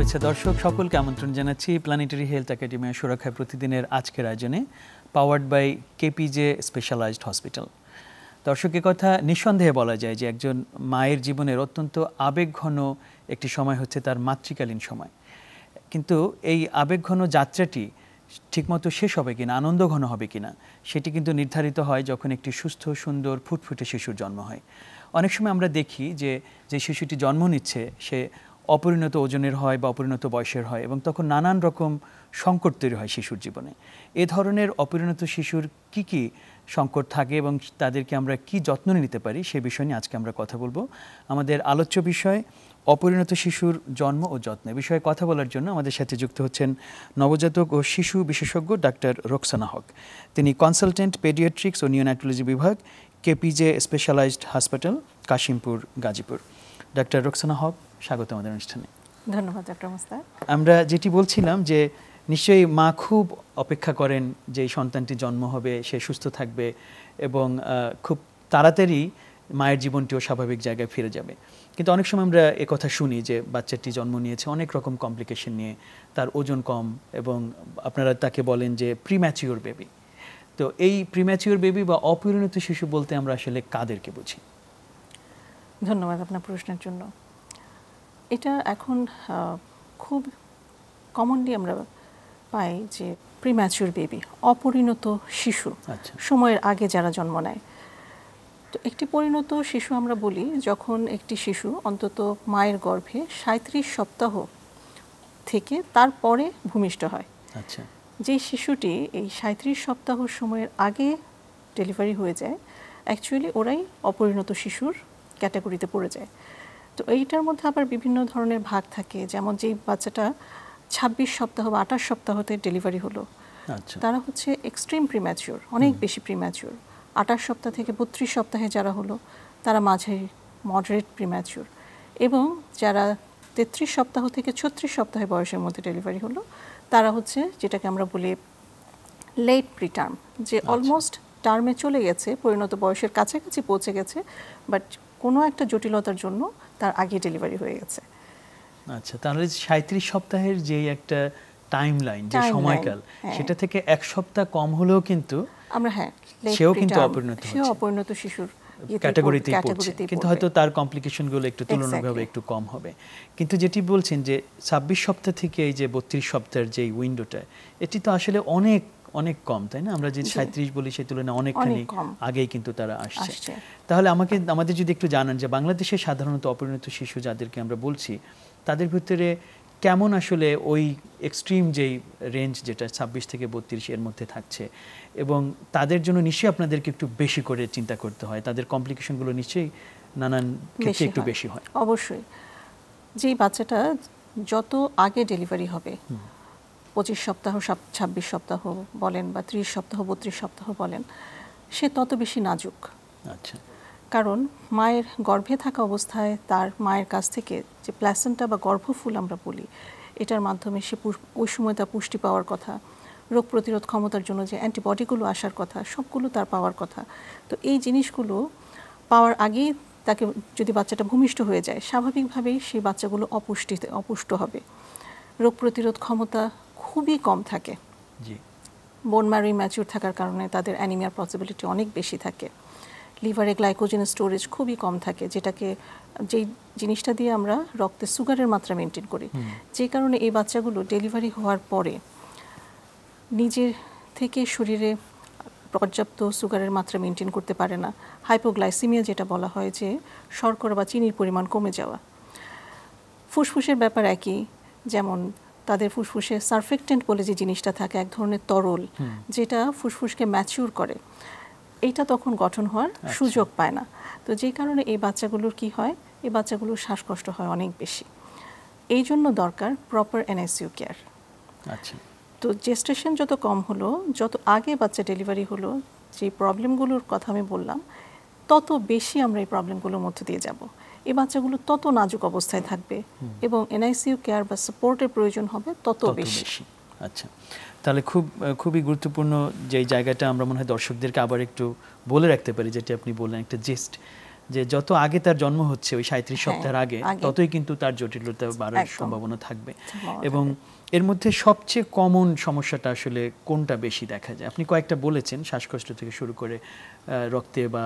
শুভেচ্ছা দর্শক সকলকে আমন্ত্রণ জানাচ্ছি প্ল্যানেটারি হেলথ একাডেমি সুরক্ষায় প্রতিদিনের আজকের আয়োজনে powered by KPJ specialised hospital. দর্শকের কথা নিঃসন্দেহে বলা যায় যে একজন মায়ের জীবনের অত্যন্ত আবেগঘন একটি সময় হচ্ছে তার মাতৃকালীন সময়, কিন্তু এই আবেগঘন যাত্রাটি ঠিকমতো শেষ হবে কিনা, আনন্দঘন হবে কিনা, সেটি কিন্তু নির্ধারিত হয় যখন একটি সুস্থ সুন্দর ফুটফুটে শিশুর জন্ম হয়। অনেক সময় আমরা দেখি যে শিশুটি জন্ম নিচ্ছে সে অপরিণত ওজনের হয় বা অপরিণত বয়সের হয় এবং তখন নানান রকম সংকট তৈরি হয় শিশুর জীবনে। এ ধরনের অপরিণত শিশুর কি কি সংকট থাকে এবং তাদেরকে আমরা কি যত্ন নিতে পারি সে বিষয় নিয়ে আজকে আমরা কথা বলবো। আমাদের আলোচ্য বিষয় অপরিণত শিশুর জন্ম ও যত্ন। বিষয়ে কথা বলার জন্য আমাদের সাথে যুক্ত হচ্ছেন নবজাতক ও শিশু বিশেষজ্ঞ ডাক্তার রোকসানা হক। তিনি কনসালটেন্ট পেডিয়াট্রিক্স ও নিওন্যাটোলজি বিভাগ, KPJ specialised hospital, Kashimpur, Gazipur. Doctor Roksana Haque, স্বাগত আমাদের অনুষ্ঠানে। ধন্যবাদ ডক্টর মুস্তাক। আমরা যেটি বলছিলাম যে নিশ্চয়ই মা খুব অপেক্ষা করেন যে এই সন্তানটি জন্ম হবে, সে সুস্থ থাকবে এবং খুব তাড়াতাড়ি মায়ের জীবনটিও স্বাভাবিক জায়গায় ফিরে যাবে। কিন্তু অনেক সময় আমরা একথা শুনি যে বাচ্চাটি জন্ম নিয়েছে অনেক রকম কমপ্লিকেশন নিয়ে, তার ওজন কম এবং আপনারা তাকে বলেন যে প্রিম্যাচিওর বেবি। তো এই প্রিম্যাচিওর বেবি বা অপরিণত শিশু বলতে আমরা আসলে কাদেরকে বুঝি? ধন্যবাদ আপনার প্রশ্নের জন্য। এটা এখন খুব কমনলি আমরা পাই যে প্রিম্যাচিওর বেবি, অপরিণত শিশু, সময়ের আগে যারা জন্ম নেয়। তো একটি পরিণত শিশু আমরা বলি যখন একটি শিশু অন্তত মায়ের গর্ভে 37 সপ্তাহ থেকে তারপরে ভূমিষ্ঠ হয়। আচ্ছা, যে শিশুটি এই 37 সপ্তাহ সময়ের আগে ডেলিভারি হয়ে যায়, অ্যাকচুয়ালি ওরাই অপরিণত শিশুর ক্যাটাগরিতে পড়ে যায়। তো এইটার মধ্যে আবার বিভিন্ন ধরনের ভাগ থাকে, যেমন যেই বাচ্চাটা 26 সপ্তাহ বা 28 সপ্তাহতে ডেলিভারি হলো, তারা হচ্ছে এক্সট্রিম প্রিম্যাচিওর, অনেক বেশি প্রিম্যাচিওর। 28 সপ্তাহ থেকে 32 সপ্তাহে যারা হলো তারা মাঝারি মডারেট প্রিম্যাচিওর, এবং যারা 33 সপ্তাহ থেকে 36 সপ্তাহে বয়সের মধ্যে ডেলিভারি হলো তারা হচ্ছে যেটাকে আমরা বলি লেট প্রিটার্ম, যে অলমোস্ট টার্মে চলে গেছে, পরিণত বয়সের কাছাকাছি পৌঁছে গেছে, বাট কোনো একটা জটিলতার জন্য তার আগে ডেলিভারি হয়ে গেছে। আচ্ছা, তাহলে 37 সপ্তাহের যে একটা টাইম লাইন, যে সময়কাল, সেটা থেকে এক সপ্তাহ কম হলেও কিন্তু আমরা সেও কিন্তু অপরিণত শিশুর ক্যাটাগরিতেই পড়ছে, কিন্তু হয়তো তার কমপ্লিকেশনগুলো একটু তুলনাভাবে একটু কম হবে। কিন্তু যেটি বলছেন যে 26 সপ্তাহ থেকে এই যে 32 সপ্তাহের যে উইন্ডোটা, এটি তো আসলে অনেক অনেক কম, তাই না? আমরা যে 37 বলি সেই তুলনায় অনেকখানি আগেই কিন্তু তারা আসছে। তাহলে আমাদের যদি একটু জানান যে বাংলাদেশে সাধারণত অপরিণত শিশু যাদেরকে আমরা বলছি তাদের ভিতরে কেমন আসলে ওই এক্সট্রিম যেই রেঞ্জ যেটা 26 থেকে 32 এর মধ্যে থাকছে, এবং তাদের জন্য নিশ্চয়ই আপনাদেরকে একটু বেশি করে চিন্তা করতে হয়, তাদের কমপ্লিকেশনগুলো নিশ্চয়ই নানান ক্ষেত্রে একটু বেশি হয়। অবশ্যই, যেই বাচ্চাটা যত আগে ডেলিভারি হবে, 25 সপ্তাহ 26 সপ্তাহ বলেন বা 30 সপ্তাহ 32 সপ্তাহ বলেন, সে তত বেশি নাজুক। আচ্ছা, কারণ মায়ের গর্ভে থাকা অবস্থায় তার মায়ের কাছ থেকে যে প্ল্যাসেন্টা বা গর্ভফুল আমরা বলি, এটার মাধ্যমে সে ওই সময় তার পুষ্টি পাওয়ার কথা, রোগ প্রতিরোধ ক্ষমতার জন্য যে অ্যান্টিবডিগুলো আসার কথা, সবগুলো তার পাওয়ার কথা। তো এই জিনিসগুলো পাওয়ার আগেই তাকে যদি বাচ্চাটা ভূমিষ্ঠ হয়ে যায়, স্বাভাবিকভাবেই সেই বাচ্চাগুলো অপুষ্ট হবে, রোগ প্রতিরোধ ক্ষমতা খুবই কম থাকে, বোন ম্যারো ম্যাচিউর থাকার কারণে তাদের অ্যানিমিয়ার পসিবিলিটি অনেক বেশি থাকে, লিভারে গ্লাইকোজেন স্টোরেজ খুবই কম থাকে, যেই জিনিসটা দিয়ে আমরা রক্তে সুগারের মাত্রা মেনটেন করি। যে কারণে এই বাচ্চাগুলো ডেলিভারি হওয়ার পরে নিজের থেকে শরীরে পর্যাপ্ত সুগারের মাত্রা মেনটেন করতে পারে না, হাইপোগ্লাইসিমিয়া যেটা বলা হয়, যে শর্করা বা চিনির পরিমাণ কমে যাওয়া। ফুসফুসের ব্যাপার একই, যেমন তাদের ফুসফুসে সারফেক্টেন্ট বলে যে জিনিসটা থাকে, এক ধরনের তরল যেটা ফুসফুসকে ম্যাচিউর করে, এইটা তখন গঠন হওয়ার সুযোগ পায় না। তো যে কারণে এই বাচ্চাগুলোর কি হয়, এই বাচ্চাগুলোর শ্বাসকষ্ট হয় অনেক বেশি। এই জন্য দরকার প্রপার এনআইসিইউ কেয়ার। আচ্ছা, তো জেস্টেশন যত কম হলো, যত আগে বাচ্চা ডেলিভারি হলো, যে প্রবলেমগুলোর কথা আমি বললাম, তত বেশি আমরা এই প্রবলেমগুলোর মধ্যে দিয়ে যাব। এই বাচ্চাগুলো তত নাজুক অবস্থায় থাকবে এবং এনআইসিইউ কেয়ার বা সাপোর্টের প্রয়োজন হবে তত বেশি। আচ্ছা, তাহলে খুবই গুরুত্বপূর্ণ যে জায়গাটা আমরা মনে হয় দর্শকদেরকে আবার একটু বলে রাখতে পারি, যেটা আপনি বললেন একটা জিস্ট, যে যত আগে তার জন্ম হচ্ছে ওই 37 সপ্তাহের আগে আগে। ততই কিন্তু তার জটিলতা বাড়ার একদম। সম্ভাবনা থাকবে। সম্ভাবনা এবং এর মধ্যে সবচেয়ে কমন সমস্যাটা আসলে কোনটা বেশি দেখা যায়? আপনি কয়েকটা বলেছেন, শ্বাসকষ্ট থেকে শুরু করে রক্তে বা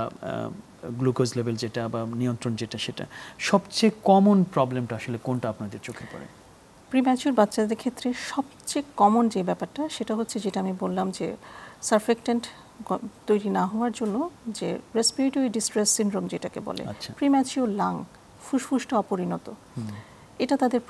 গ্লুকোজ লেভেল যেটা বা নিয়ন্ত্রণ যেটা, সেটা সবচেয়ে কমন প্রবলেমটা আসলে কোনটা আপনাদের চোখে পড়ে? প্রিম্যাচিউর বাচ্চাদের ক্ষেত্রে সবচেয়ে কমন যে ব্যাপারটা সেটা হচ্ছে যেটা আমি বললাম যে সারফেক্টেন্ট তৈরি না হওয়ার জন্য যে রেসপিরেটরি ডিস্ট্রেস সিনড্রোম যেটাকে বলে, আচ্ছা। প্রিম্যাচিউর লাং, ফুসফুসটা অপরিণত, এটা তাদের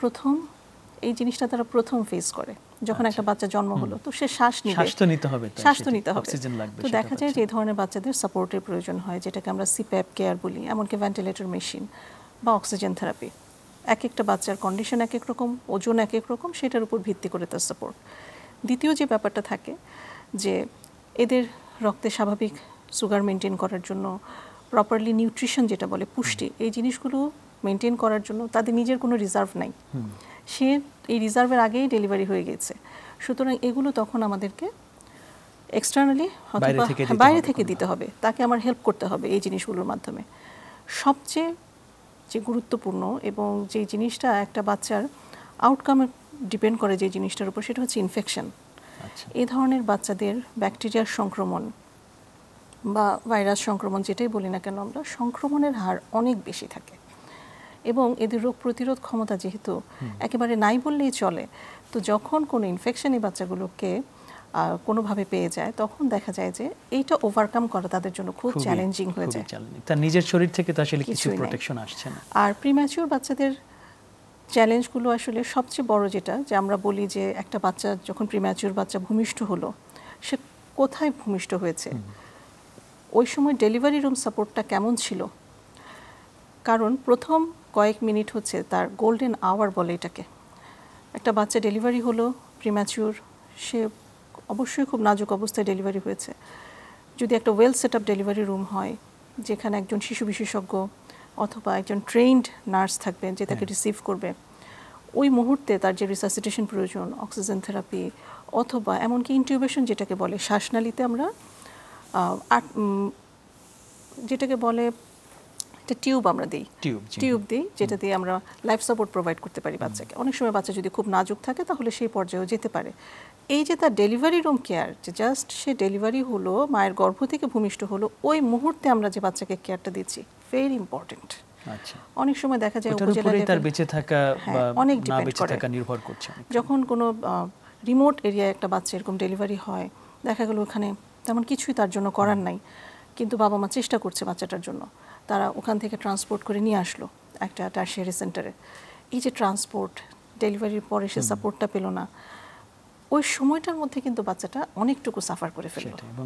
এই জিনিসটা তারা প্রথম ফেস করে যখন একটা বাচ্চা জন্ম হলো। তো সে শ্বাস নিতে হবে, শ্বাস তো নিতে হবে, অক্সিজেন লাগবে। তো দেখা যায় যে এই ধরনের বাচ্চাদের সাপোর্টের প্রয়োজন হয়, যেটাকে আমরা সিপ্যাপ কেয়ার বলি, এমনকি ভেন্টিলেটর মেশিন বা অক্সিজেন থেরাপি। এক একটা বাচ্চার কন্ডিশন এক এক রকম, ওজন এক এক রকম, সেটার উপর ভিত্তি করে তার সাপোর্ট। দ্বিতীয় যে ব্যাপারটা থাকে যে এদের রক্তে স্বাভাবিক সুগার মেনটেন করার জন্য, প্রপারলি নিউট্রিশন যেটা বলে পুষ্টি, এই জিনিসগুলো মেনটেন করার জন্য তাদের নিজের কোনো রিজার্ভ নাই। সে এই রিজার্ভের আগেই ডেলিভারি হয়ে গেছে। সুতরাং এগুলো তখন আমাদেরকে এক্সটার্নালি অথবা বাইরে থেকে দিতে হবে, তাকে আমার হেল্প করতে হবে এই জিনিসগুলোর মাধ্যমে। সবচেয়ে যে গুরুত্বপূর্ণ এবং যে জিনিসটা একটা বাচ্চার আউটকামে ডিপেন্ড করে যে জিনিসটার উপর, সেটা হচ্ছে ইনফেকশন। এই ধরনের বাচ্চাদের ব্যাকটেরিয়ার সংক্রমণ বা ভাইরাস সংক্রমণ যেটাই বলি না কেন আমরা, সংক্রমণের হার অনেক বেশি থাকে এবং এদের রোগ প্রতিরোধ ক্ষমতা যেহেতু একেবারে নাই বললেই চলে, তো যখন কোনো ইনফেকশন এই বাচ্চাগুলোকে কোনোভাবে পেয়ে যায় তখন দেখা যায় যে এইটা ওভারকাম করা তাদের জন্য খুব চ্যালেঞ্জিং হয়ে যায়। তার নিজের শরীর থেকে তো আসলে কিছু প্রোটেকশন আসছে না। আর প্রিম্যাচিউর বাচ্চাদের চ্যালেঞ্জগুলো আসলে সবচেয়ে বড় যেটা, যে আমরা বলি যে একটা বাচ্চা যখন প্রিম্যাচিউর বাচ্চা ভূমিষ্ঠ হলো, সে কোথায় ভূমিষ্ঠ হয়েছে, ওই সময় ডেলিভারি রুম সাপোর্টটা কেমন ছিল। কারণ প্রথম কয়েক মিনিট হচ্ছে তার গোল্ডেন আওয়ার বলে এটাকে। একটা বাচ্চা ডেলিভারি হলো প্রিম্যাচিউর, সে অবশ্যই খুব নাজুক অবস্থায় ডেলিভারি হয়েছে। যদি একটা well set up delivery room হয়, যেখানে একজন শিশু বিশেষজ্ঞ অথবা একজন ট্রেইনড নার্স থাকবেন যে তাকে রিসিভ করবে, ওই মুহূর্তে তার যে রিসাসিটেশন প্রয়োজন, অক্সিজেন থেরাপি অথবা এমনকি ইনটিউবেশন যেটাকে বলে, শ্বাসনালীতে আমরা যেটাকে বলে একটা টিউব আমরা দিই, টিউব দিই, যেটা দিয়ে আমরা লাইফ সাপোর্ট প্রোভাইড করতে পারি বাচ্চাকে। অনেক সময় বাচ্চা যদি খুব নাজুক থাকে তাহলে সেই পর্যায়েও যেতে পারে। এই যে তার ডেলিভারি রুম কেয়ার, যে জাস্ট সে ডেলিভারি হলো, মায়ের গর্ভ থেকে ভূমিষ্ঠ হলো, ওই মুহূর্তে আমরা যে বাচ্চাকে কেয়ারটা দিচ্ছি, ভেরি ইম্পর্টেন্ট। অনেক সময় দেখা যায় উপজেলা তার বেঁচে থাকা বা অনেক না ডিপেন্ড বেঁচে করে, থাকা নির্ভর করছে। যখন কোনো রিমোট এরিয়ায় একটা বাচ্চা এরকম ডেলিভারি হয়, দেখা গেল ওখানে তেমন কিছুই তার জন্য করার নাই, কিন্তু বাবা মা চেষ্টা করছে বাচ্চাটার জন্য, তারা ওখান থেকে ট্রান্সপোর্ট করে নিয়ে আসলো একটা টারশিয়ারি সেন্টারে। এই যে ট্রান্সপোর্ট, ডেলিভারির পরে সে সাপোর্টটা পেল না, ওই সময়টার মধ্যে কিন্তু বাচ্চাটা অনেকটুকু সাফার করে ফেললো এবং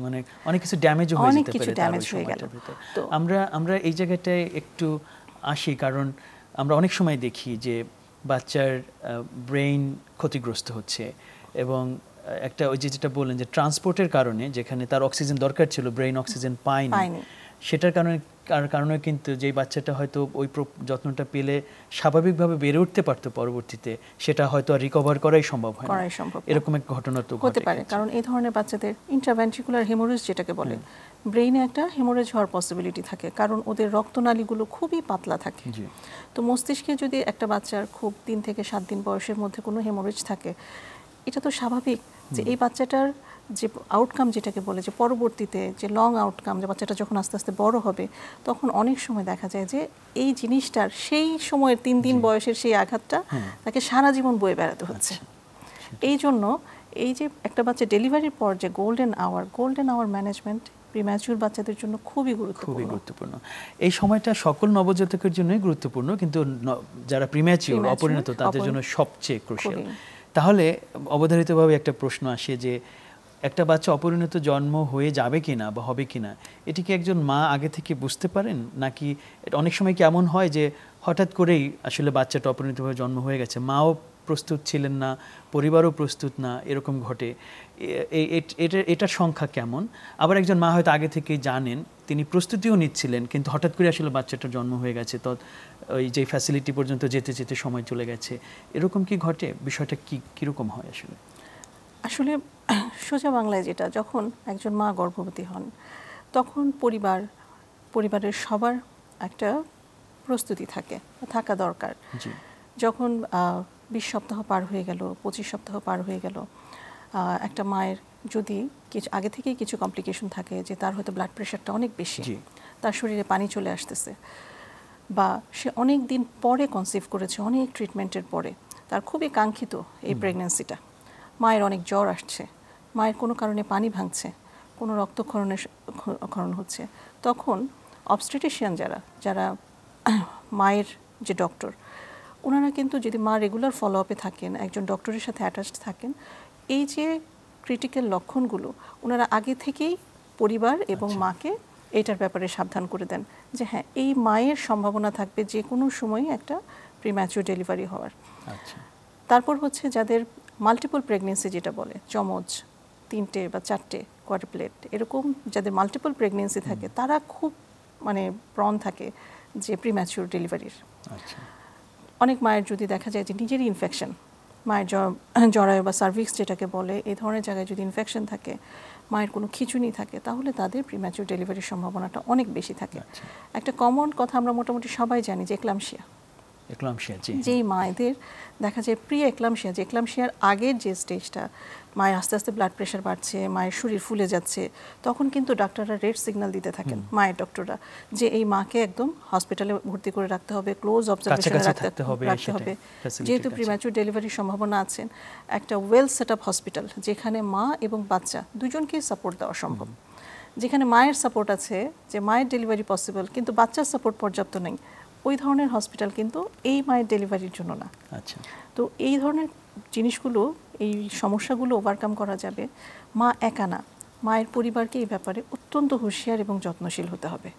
অনেক কিছু ড্যামেজও হয়ে যেতে পারে, ড্যামেজ হয়ে গেল। তো আমরা এই জায়গাটায় একটু আসি, কারণ আমরা অনেক সময় দেখি যে বাচ্চার ব্রেইন ক্ষতিগ্রস্ত হচ্ছে এবং একটা ওই যেটা বললেন যে ট্রান্সপোর্টের কারণে, যেখানে তার অক্সিজেন দরকার ছিল, ব্রেইন অক্সিজেন পায়নি, সেটার কারণে কিন্তু যেই বাচ্চাটা হয়তো ওই যত্নটা পেলে স্বাভাবিকভাবে বেড়ে উঠতে পারতো, পরবর্তীতে সেটা হয়তো আর রিকভার করাই সম্ভব হয় না। এরকম এক ঘটনা তো হতে পারে, কারণ এই ধরনের বাচ্চাদের ইন্ট্রাভেন্ট্রিকুলার হেমোরেজ যেটাকে বলে, ব্রেইনে একটা হেমোরেজ হওয়ার পসিবিলিটি থাকে, কারণ ওদের রক্তনালীগুলো খুবই পাতলা থাকে। তো মস্তিষ্কে যদি একটা বাচ্চার খুব 3 থেকে 7 দিন বয়সের মধ্যে কোনো হেমোরেজ থাকে, এটা তো স্বাভাবিক যে এই বাচ্চাটার যে আউটকাম যেটাকে বলে, যে পরবর্তীতে যে লং আউটকাম, যে বাচ্চাটা যখন আস্তে আস্তে বড় হবে, তখন অনেক সময় দেখা যায় যে এই জিনিসটার সেই সময়ের 3 দিন বয়সের সেই আঘাতটা তাকে সারা জীবন বয়ে বেড়াতে হচ্ছে। এই জন্য এই যে একটা বাচ্চা ডেলিভারির পর যে গোল্ডেন আওয়ার ম্যানেজমেন্ট প্রিম্যাচিউর বাচ্চাদের জন্য খুবই গুরুত্বপূর্ণ। এই সময়টা সকল নবজাতকের জন্যই গুরুত্বপূর্ণ, কিন্তু যারা প্রিম্যাচিউর অপরিণত তাদের জন্য সবচেয়ে ক্রুশিয়াল। তাহলে অবধারিতভাবে একটা প্রশ্ন আসে যে একটা বাচ্চা অপরিণত জন্ম হয়ে যাবে কিনা বা হবে কিনা, এটি কি একজন মা আগে থেকে বুঝতে পারেন, নাকি অনেক সময় কেমন হয় যে হঠাৎ করেই আসলে বাচ্চাটা অপরিণতভাবে জন্ম হয়ে গেছে, মাও প্রস্তুত ছিলেন না, পরিবারও প্রস্তুত না, এরকম ঘটে, এটার সংখ্যা কেমন? আবার একজন মা হয়তো আগে থেকেই জানেন, তিনি প্রস্তুতিও নিচ্ছিলেন, কিন্তু হঠাৎ করে আসলে বাচ্চাটার জন্ম হয়ে গেছে, তো ওই যে ফ্যাসিলিটি পর্যন্ত যেতে যেতে সময় চলে গেছে, এরকম কি ঘটে? বিষয়টা কীরকম হয় আসলে সোজা বাংলায় যেটা, যখন একজন মা গর্ভবতী হন তখন পরিবারের সবার একটা প্রস্তুতি থাকা দরকার। যখন 20 সপ্তাহ পার হয়ে গেল, 25 সপ্তাহ পার হয়ে গেল, একটা মায়ের যদি কিছু আগে থেকেই কিছু কমপ্লিকেশন থাকে, যে তার হয়তো ব্লাড প্রেশারটা অনেক বেশি, তার শরীরে পানি চলে আসতেছে, বা সে অনেক দিন পরে কনসিভ করেছে, অনেক ট্রিটমেন্টের পরে, তার খুবই কাঙ্ক্ষিত এই প্রেগন্যান্সিটা, মায়ের অনেক জ্বর আসছে, মায়ের কোনো কারণে পানি ভাঙছে, কোনো রক্তক্ষরণ হচ্ছে, তখন অবস্টেট্রিশিয়ান যারা মায়ের যে ডক্টর, ওনারা কিন্তু যদি মা রেগুলার ফলো আপে থাকেন, একজন ডক্টরের সাথে অ্যাটাচড থাকেন, এই যে ক্রিটিক্যাল লক্ষণগুলো ওনারা আগে থেকেই পরিবার এবং মাকে এটার ব্যাপারে সাবধান করে দেন যে হ্যাঁ, এই মায়ের সম্ভাবনা থাকবে যে কোনো সময় একটা প্রিম্যাচিউর ডেলিভারি হওয়ার। তারপর হচ্ছে যাদের মাল্টিপল প্রেগনেন্সি যেটা বলে, যমজ 3টে বা 4টে, কোয়াড্রুপ্লেট, এরকম যাদের মাল্টিপল প্রেগনেন্সি থাকে, তারা খুব প্রণ থাকে যে প্রিম্যাচিউর ডেলিভারির। অনেক মায়ের যদি দেখা যায় যে নিজেরই ইনফেকশন, মায়ের জরায়ু বা সার্ভিক্স যেটাকে বলে, এই ধরনের জায়গায় যদি ইনফেকশন থাকে, মায়ের কোনো খিঁচুনি থাকে, তাহলে তাদের প্রিম্যাচিউর ডেলিভারির সম্ভাবনাটা অনেক বেশি থাকে। একটা কমন কথা আমরা মোটামুটি সবাই জানি যে এক্লাম্পসিয়া, যেই মায়েদের দেখা যায় প্রি এক্লাম্পসিয়া, যে এক্লাম্পসিয়ার আগের যে স্টেজটা, মায়ের আস্তে আস্তে ব্লাড প্রেশার বাড়ছে, মায়ের শরীর ফুলে যাচ্ছে, তখন কিন্তু ডাক্তাররা রেড সিগন্যাল দিতে থাকেন, মায়ের ডক্টররা, যে এই মাকে একদম হসপিটালে ভর্তি করে রাখতে হবে, ক্লোজ অবজারভেশনে রাখতে হবে, যেহেতু প্রিম্যাচিউর ডেলিভারির সম্ভাবনা আছে। একটা ওয়েল সেট আপ হসপিটাল, যেখানে মা এবং বাচ্চা দুজনকেই সাপোর্ট দেওয়া সম্ভব, যেখানে মায়ের সাপোর্ট আছে, যে মায়ের ডেলিভারি পসিবল কিন্তু বাচ্চার সাপোর্ট পর্যাপ্ত নেই, ওই ধরনের হসপিটাল কিন্তু এই মায়ের ডেলিভারির জন্য না। তো এই ধরনের জিনিসগুলো, এই সমস্যাগুলো ওভারকাম করা যাবে। মা একা না, মায়ের পরিবারকে এই ব্যাপারে অত্যন্ত হুঁশিয়ার এবং যত্নশীল হতে হবে।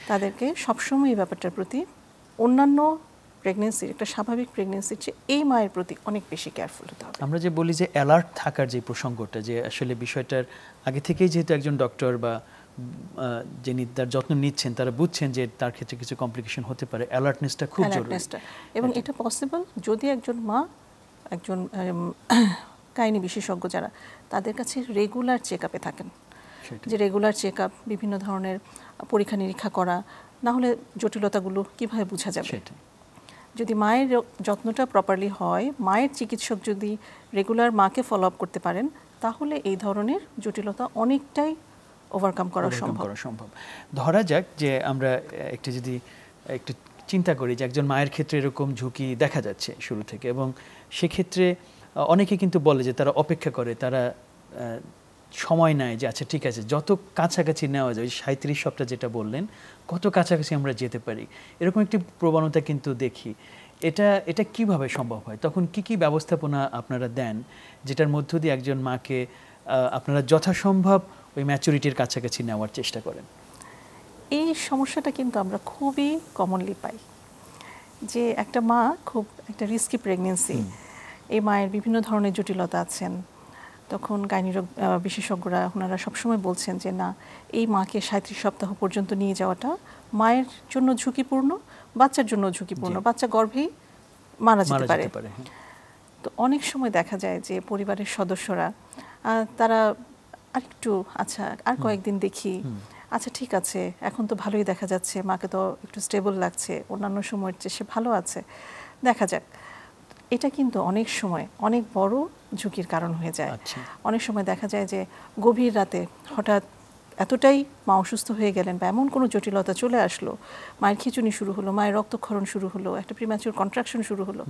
তাদেরকে সবসময় এই ব্যাপারটার প্রতি, অন্যান্য প্রেগনেন্সির, একটা স্বাভাবিক প্রেগনেন্সির চেয়ে এই মায়ের প্রতি অনেক বেশি কেয়ারফুল হতে হবে। আমরা যে বলি যে অ্যালার্ট থাকার যে প্রসঙ্গটা, যে আসলে বিষয়টার আগে থেকেই যেহেতু একজন ডক্টর বা যিনি তার যত্ন নিচ্ছেন, তারা বুঝছেন যে তার ক্ষেত্রে কিছু কমপ্লিকেশন হতে পারে, অ্যালার্টনেসটা খুব জরুরি। এবং এটা পসিবল যদি একজন মা, একজন গাইনি বিশেষজ্ঞ যারা, তাদের কাছে রেগুলার চেক আপে থাকেন, যে রেগুলার চেক আপ, বিভিন্ন ধরনের পরীক্ষা নিরীক্ষা করা, না হলে জটিলতাগুলো কিভাবে বোঝা যাবে। যদি মায়ের যত্নটা প্রপারলি হয়, মায়ের চিকিৎসক যদি রেগুলার মাকে ফলো আপ করতে পারেন, তাহলে এই ধরনের জটিলতা অনেকটাই ওভারকাম করা সম্ভব। ধরা যাক যে আমরা একটু চিন্তা করি যে একজন মায়ের ক্ষেত্রে এরকম ঝুঁকি দেখা যাচ্ছে শুরু থেকে, এবং সেক্ষেত্রে অনেকে কিন্তু বলে যে তারা অপেক্ষা করে, তারা সময় নেয় যে আচ্ছা ঠিক আছে, যত কাছাকাছি নেওয়া যায়, 37 সপ্তাহ যেটা বললেন, কত কাছাকাছি আমরা যেতে পারি, এরকম একটি প্রবণতা কিন্তু দেখি। এটা কিভাবে সম্ভব হয়? তখন কি ব্যবস্থাপনা আপনারা দেন যেটার মধ্য দিয়ে একজন মাকে আপনারা যথাসম্ভব ওই ম্যাচুরিটির কাছাকাছি নেওয়ার চেষ্টা করেন? এই সমস্যাটা কিন্তু আমরা খুবই কমনলি পাই, যে একটা মা খুব একটা রিস্কি প্রেগনেন্সি, এই মায়ের বিভিন্ন ধরনের জটিলতা আছেন, তখন গাইনিরোগ বিশেষজ্ঞরা ওনারা সবসময় বলছেন যে না, এই মাকে 37 সপ্তাহ পর্যন্ত নিয়ে যাওয়াটা মায়ের জন্য ঝুঁকিপূর্ণ, বাচ্চার জন্য ঝুঁকিপূর্ণ, বাচ্চা গর্ভেই মারা যেতে পারে। তো অনেক সময় দেখা যায় যে পরিবারের সদস্যরা তারা আরেকটু, আচ্ছা আর কয়েকদিন দেখি, আচ্ছা ঠিক আছে, এখন তো ভালোই দেখা যাচ্ছে, মাকে তো একটু স্টেবল লাগছে, অন্যান্য সময়ের চেয়ে সে ভালো আছে, দেখা যাক। এটা কিন্তু অনেক সময় অনেক বড় ঝুঁকির কারণ হয়ে যায়। অনেক সময় দেখা যায় যে গভীর রাতে হঠাৎ এতটাই মা অসুস্থ হয়ে গেলেন, বা এমন কোনো জটিলতা চলে আসলো, মায়ের খিঁচুনি শুরু হলো, মায়ের রক্তক্ষরণ শুরু হলো, একটা প্রিম্যাচিউর কন্ট্রাকশন শুরু হলো,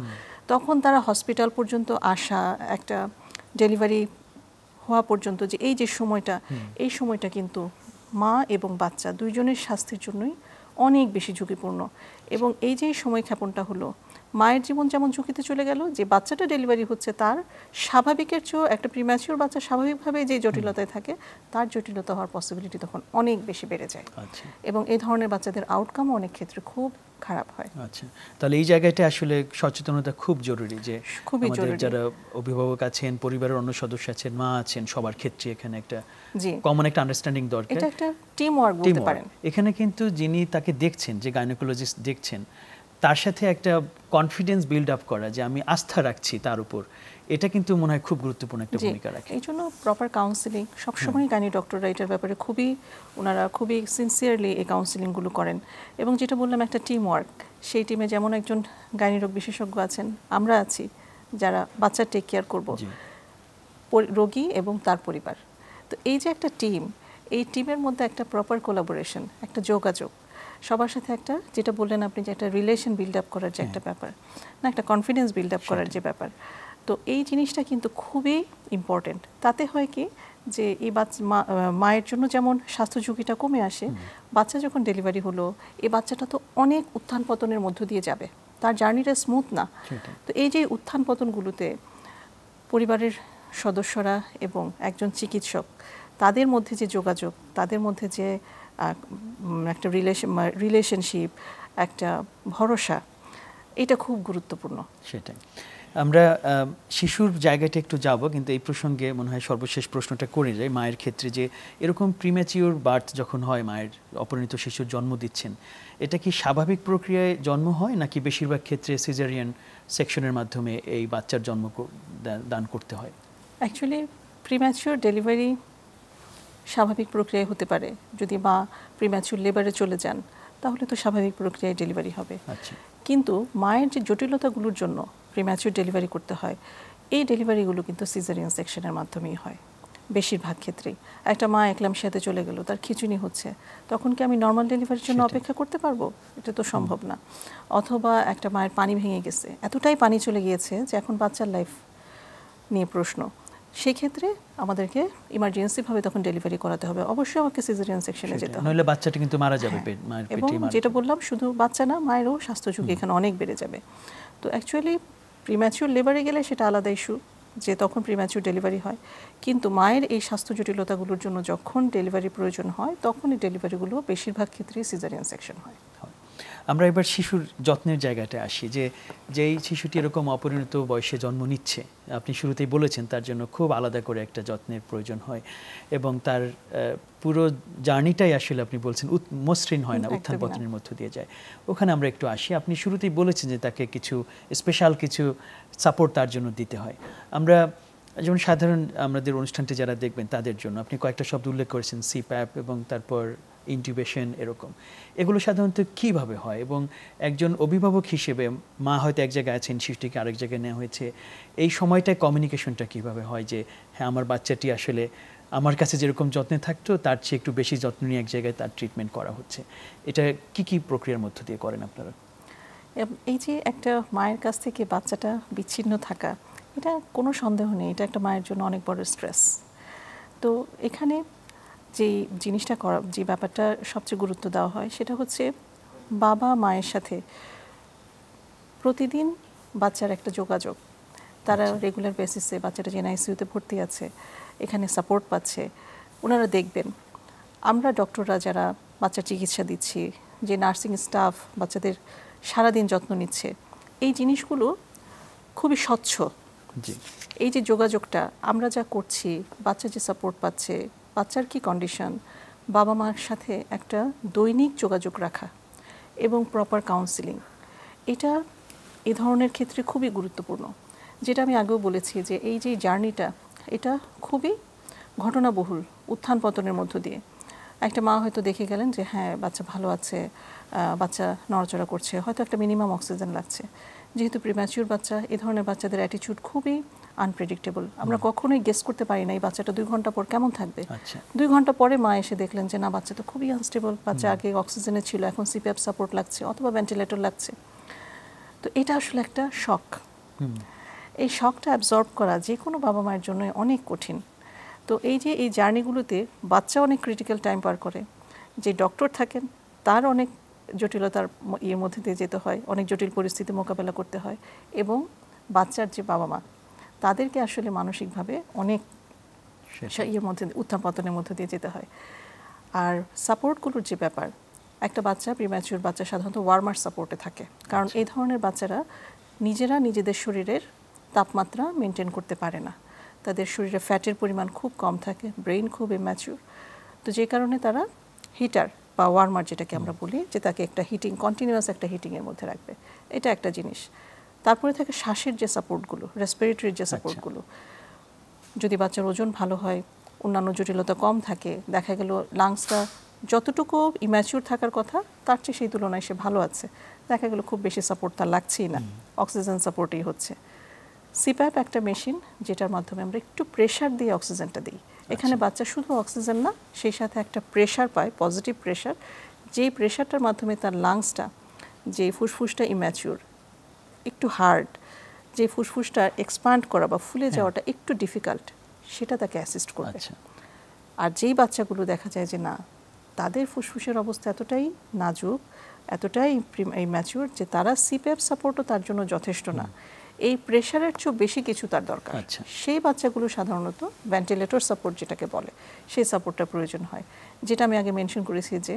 তখন তারা হসপিটাল পর্যন্ত আসা, একটা ডেলিভারি হওয়া পর্যন্ত যে এই যে সময়টা, এই সময়টা কিন্তু মা এবং বাচ্চা দুইজনের স্বাস্থ্যের জন্যই অনেক বেশি ঝুঁকিপূর্ণ। এবং এই যে সময় ক্ষেপণটা হলো, মায়ের জীবন যেমন ঝুঁকিতে চলে গেল, যে বাচ্চাটা ডেলিভারি হচ্ছে তার স্বাভাবিকের চেয়েও, একটা প্রিম্যাচিউর বাচ্চা স্বাভাবিকভাবে যে জটিলতায় থাকে, তার জটিলতা হওয়ার পসিবিলিটি তখন অনেক বেশি বেড়ে যায়, এবং এই ধরনের বাচ্চাদের আউটকামও অনেক ক্ষেত্রে খুব খারাপ হয়। আচ্ছা, তাহলে এই জায়গাটা আসলে সচেতনতা খুব জরুরি, যে আমাদের যারা অভিভাবক আছেন, পরিবারের অন্য সদস্য আছেন, মা আছেন, সবার ক্ষেত্রে এখানে একটা কমন একটা আন্ডারস্ট্যান্ডিং দরকার। এটা একটা টিম ওয়ার্ক বলতে পারেন। এখানে কিন্তু যিনি তাকে দেখছেন, যে গাইনোকোলজিস্ট দেখছেন, তার সাথে একটা কনফিডেন্স বিল্ড আপ করা, যে আমি আস্থা রাখছি তার উপর, এটা কিন্তু মনে হয় খুব গুরুত্বপূর্ণ একটা ভূমিকা রাখে। এই জন্য প্রপার কাউন্সিলিং সবসময় গাইনি ডক্টররা এটার ব্যাপারে ওনারা খুবই সিনসিয়ারলি এই কাউন্সিলিংগুলো করেন। এবং যেটা বললাম একটা টিম ওয়ার্ক, সেই টিমে যেমন একজন গাইনি রোগ বিশেষজ্ঞ আছেন, আমরা আছি যারা বাচ্চা টেক কেয়ার করব, রোগী এবং তার পরিবার। তো এই যে একটা টিম, এই টিমের মধ্যে একটা প্রপার কোলাবোরেশন, একটা যোগাযোগ, সবার সাথে একটা, যেটা বললেন আপনি, যে একটা রিলেশন বিল্ড আপ করার যে একটা ব্যাপার, না একটা কনফিডেন্স বিল্ড আপ করার যে ব্যাপার, তো এই জিনিসটা কিন্তু খুবই ইম্পর্টেন্ট। তাতে হয় কি যে এই মায়ের জন্য যেমন স্বাস্থ্য ঝুঁকিটা কমে আসে, বাচ্চা যখন ডেলিভারি হলো, এই বাচ্চাটা তো অনেক উত্থান পতনের মধ্য দিয়ে যাবে, তার জার্নিটা স্মুথ না। তো এই যে উত্থান পতনগুলোতে পরিবারের সদস্যরা এবং একজন চিকিৎসক, তাদের মধ্যে যে যোগাযোগ, তাদের মধ্যে যে একটা রিলেশনশিপ, একটা ভরসা, এটা খুব গুরুত্বপূর্ণ। সেটাই। আমরা শিশুর জায়গাটা একটু যাব, কিন্তু এই প্রসঙ্গে মনে হয় সর্বশেষ প্রশ্নটা করে যাই মায়ের ক্ষেত্রে, যে এরকম প্রিম্যাচিওর বার্থ যখন হয়, মায়ের অপরিণত শিশুর জন্ম দিচ্ছেন, এটা কি স্বাভাবিক প্রক্রিয়ায় জন্ম হয় নাকি বেশিরভাগ ক্ষেত্রে সিজারিয়ান সেকশনের মাধ্যমে এই বাচ্চার জন্ম দান করতে হয়? অ্যাকচুয়ালি প্রিম্যাচিওর ডেলিভারি স্বাভাবিক প্রক্রিয়ায় হতে পারে। যদি মা প্রিম্যাচিওর লেবারে চলে যান, তাহলে তো স্বাভাবিক প্রক্রিয়ায় ডেলিভারি হবে। আচ্ছা। কিন্তু মায়ের যে জটিলতাগুলোর জন্য প্রিম্যাচিওর ডেলিভারি করতে হয়, এই ডেলিভারিগুলো কিন্তু সিজারিয়ান সেকশনের মাধ্যমেই হয় বেশিরভাগ ক্ষেত্রেই। একটা মা একলামশিয়াতে চলে গেল, তার খিঁচুনি হচ্ছে, তখন কি আমি নর্মাল ডেলিভারির জন্য অপেক্ষা করতে পারবো? এটা তো সম্ভব না। অথবা একটা মায়ের পানি ভেঙে গেছে, এতটাই পানি চলে গিয়েছে যে এখন বাচ্চার লাইফ নিয়ে প্রশ্ন, সেই ক্ষেত্রে আমাদেরকে ইমার্জেন্সিভাবে তখন ডেলিভারি করাতে হবে। অবশ্যই আমাকে সিজারিয়ান সেকশনে যেতে হবে, নইলে বাচ্চাটা কিন্তু মারা যাবে মায়ের পেটে। এবং যেটা বললাম, শুধু বাচ্চা না, মায়েরও স্বাস্থ্য ঝুঁকি এখানে অনেক বেড়ে যাবে। তো অ্যাকচুয়ালি প্রিম্যাচিওর লেবারে গেলে সেটা আলাদা ইস্যু, যে তখন প্রিম্যাচিওর ডেলিভারি হয়। কিন্তু মায়ের এই স্বাস্থ্য জটিলতাগুলোর জন্য যখন ডেলিভারি প্রয়োজন হয়, তখন এই ডেলিভারিগুলো বেশিরভাগ ক্ষেত্রেই সিজারিয়ান সেকশন হয়। আমরা এবার শিশুর যত্নের জায়গাটা আসি, যে যেই শিশুটি এরকম অপরিণত বয়সে জন্ম নিচ্ছে, আপনি শুরুতেই বলেছেন তার জন্য খুব আলাদা করে একটা যত্নের প্রয়োজন হয়, এবং তার পুরো জার্নিটাই আসলে আপনি বলছেন মসৃণ হয় না, উত্থান পতনের মধ্য দিয়ে যায়। ওখানে আমরা একটু আসি। আপনি শুরুতেই বলেছেন যে তাকে কিছু স্পেশাল কিছু সাপোর্ট তার জন্য দিতে হয়। আমরা যেমন সাধারণ আমাদের অনুষ্ঠানটি যারা দেখবেন তাদের জন্য আপনি কয়েকটা শব্দ উল্লেখ করেছেন, সিপ্যাপ এবং তারপর ইনটিউবেশন, এরকম এগুলো সাধারণত কীভাবে হয়? এবং একজন অভিভাবক হিসেবে মা হয়তো এক জায়গায় আছেন, শিশুটিকে আরেক জায়গায় নেওয়া হয়েছে, এই সময়টায় কমিউনিকেশনটা কীভাবে হয় যে হ্যাঁ আমার বাচ্চাটি আসলে আমার কাছে যেরকম যত্নে থাকতো তার চেয়ে একটু বেশি যত্ন নিয়ে এক জায়গায় তার ট্রিটমেন্ট করা হচ্ছে, এটা কি কি প্রক্রিয়ার মধ্য দিয়ে করেন আপনারা? এই যে একটা মায়ের কাছ থেকে বাচ্চাটা বিচ্ছিন্ন থাকা, এটা কোনো সন্দেহ নেই, এটা একটা মায়ের জন্য অনেক বড় স্ট্রেস। তো এখানে যে জিনিসটা করা, যে ব্যাপারটা সবচেয়ে গুরুত্ব দেওয়া হয়, সেটা হচ্ছে বাবা মায়ের সাথে প্রতিদিন বাচ্চার একটা যোগাযোগ। তারা রেগুলার বেসিসে বাচ্চাটা যে এনআইসিইউতে ভর্তি আছে, এখানে সাপোর্ট পাচ্ছে, ওনারা দেখবেন। আমরা ডক্টররা যারা বাচ্চার চিকিৎসা দিচ্ছি, যে নার্সিং স্টাফ বাচ্চাদের সারাদিন যত্ন নিচ্ছে, এই জিনিসগুলো খুবই স্বচ্ছ। এই যে যোগাযোগটা আমরা যা করছি, বাচ্চা যে সাপোর্ট পাচ্ছে, বাচ্চার কি কন্ডিশন, বাবা মার সাথে একটা দৈনিক যোগাযোগ রাখা এবং প্রপার কাউন্সিলিং, এটা এ ধরনের ক্ষেত্রে খুবই গুরুত্বপূর্ণ। যেটা আমি আগেও বলেছি যে এই যে জার্নিটা, এটা খুবই ঘটনাবহুল, উত্থান পতনের মধ্য দিয়ে। একটা মা হয়তো দেখে গেলেন যে হ্যাঁ বাচ্চা ভালো আছে, বাচ্চা নড়াচড়া করছে, হয়তো একটা মিনিমাম অক্সিজেন লাগছে। যেহেতু প্রিম্যাচিওর বাচ্চা, এ ধরনের বাচ্চাদের অ্যাটিটিউড খুবই আনপ্রেডিক্টেবল। আমরা কখনোই গেস করতে পারি না এই বাচ্চাটা 2 ঘন্টা পর কেমন থাকবে। 2 ঘন্টা পরে মা এসে দেখলেন যে না, বাচ্চা তো খুবই আনস্টেবল, বাচ্চা আগে অক্সিজেনে ছিল, এখন সিপিআপ সাপোর্ট লাগছে অথবা ভেন্টিলেটর লাগছে। তো এটা আসলে একটা শক। এই শকটা অ্যাবজর্ব করা যে কোনো বাবা মায়ের জন্য অনেক কঠিন। তো এই যে এই জার্নিগুলোতে বাচ্চা অনেক ক্রিটিক্যাল টাইম পার করে, যে ডক্টর থাকেন তার অনেক জটিলতার ইয়ের মধ্যে দিয়ে যেতে হয়, অনেক জটিল পরিস্থিতি মোকাবেলা করতে হয়, এবং বাচ্চার যে বাবা মা তাদেরকে আসলে মানসিকভাবে অনেক ইয়ের মধ্যে, উত্থান পতনের মধ্যে দিয়ে যেতে হয়। আর সাপোর্টগুলোর যে ব্যাপার, একটা বাচ্চা, প্রিম্যাচিওর বাচ্চা সাধারণত ওয়ার্মার সাপোর্টে থাকে, কারণ এই ধরনের বাচ্চারা নিজেরা নিজেদের শরীরের তাপমাত্রা মেনটেন করতে পারে না, তাদের শরীরে ফ্যাটের পরিমাণ খুব কম থাকে, ব্রেইন খুব ইম্যাচিউর। তো যে কারণে তারা হিটার বা ওয়ার্মার যেটাকে আমরা বলি, যে তাকে একটা হিটিং, কন্টিনিউয়াস একটা হিটিংয়ের মধ্যে রাখবে, এটা একটা জিনিস। তারপরে থাকে শ্বাসের যে সাপোর্টগুলো, রেসপিরেটরির যে সাপোর্টগুলো। যদি বাচ্চার ওজন ভালো হয়, অন্যান্য জটিলতা কম থাকে, দেখা গেল লাংসটা যতটুকু ইম্যাচিউর থাকার কথা তার চেয়ে সেই তুলনায় সে ভালো আছে, দেখা গেল খুব বেশি সাপোর্ট তার লাগছেই না, অক্সিজেন সাপোর্টই হচ্ছে। সিপ্যাপ একটা মেশিন যেটার মাধ্যমে আমরা একটু প্রেশার দিয়ে অক্সিজেনটা দিই। এখানে বাচ্চা শুধু অক্সিজেন না, সেই সাথে একটা প্রেশার পায়, পজিটিভ প্রেশার, যেই প্রেশারটার মাধ্যমে তার লাংসটা, যে ফুসফুসটা ইম্যাচিউর, একটু হার্ড, যে ফুসফুসটা এক্সপান্ড করা বা ফুলে যাওয়াটা একটু ডিফিকাল্ট, সেটা তাকে অ্যাসিস্ট করবে। আর যেই বাচ্চাগুলো দেখা যায় যে না, তাদের ফুসফুসের অবস্থা এতটাই নাজুক, এতটাই ম্যাচিউর যে তারা সিপ্যাপ সাপোর্টও তার জন্য যথেষ্ট না, এই প্রেশারের চেয়েও বেশি কিছু তার দরকার, সেই বাচ্চাগুলো সাধারণত ভেন্টিলেটর সাপোর্ট যেটাকে বলে, সেই সাপোর্টটা প্রয়োজন হয়। যেটা আমি আগে মেনশন করেছি যে